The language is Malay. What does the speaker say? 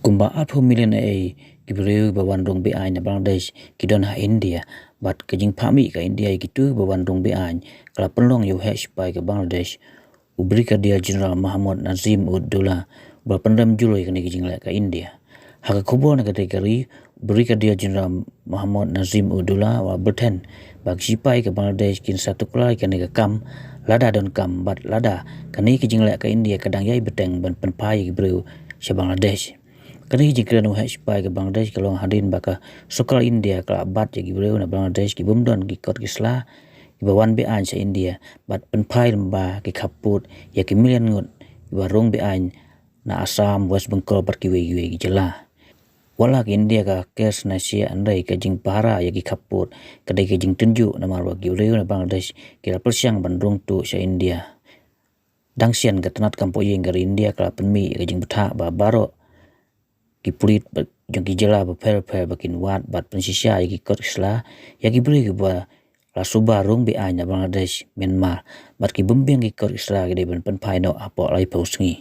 Kumba 8 million gibreu bawandong be na Bangladesh kidon ha India but kajing phami ka India gitu bawandong be kala penlong yu hash pai ke Bangladesh Brigadier General Muhammad Nazim Ud-Dola berpendam juloi kini kajing la ka India haka kubur na kategori Brigadier General Muhammad Nazim Ud-Dola wa berten bag sipai ke Bangladesh kin satu kelai kini ke kam lada don kam bat lada kini kajing la ka India kadang yai beteng ban penpai gibreu se Bangladesh kani jikran wa sipai ke Bangladesh kalau hadin baka sokal India kala bat jagi breu na Bangladesh ki bumdon ki kot kisla ibawan be sa India bat penpai lamba ki kaput ya ki million ngut ibarong be na Assam West Bengal bat ki we jela wala ki India ka kes na sia andai ka jing para ya ki kaput kadai ki jing tunju na marwa ki breu na Bangladesh kira persiang bandrong tu sa India dangsian ka tanat kampo yeng gar India kala penmi ka jing betha ba baro kipulit jong ki jela ba per bakin wat bat pensisya ki kot isla ya ki beri ki ba la suba rong be na Bangladesh Myanmar bat ki bumbeng ki kot isla ki de ban pen pai no apo lai pausngi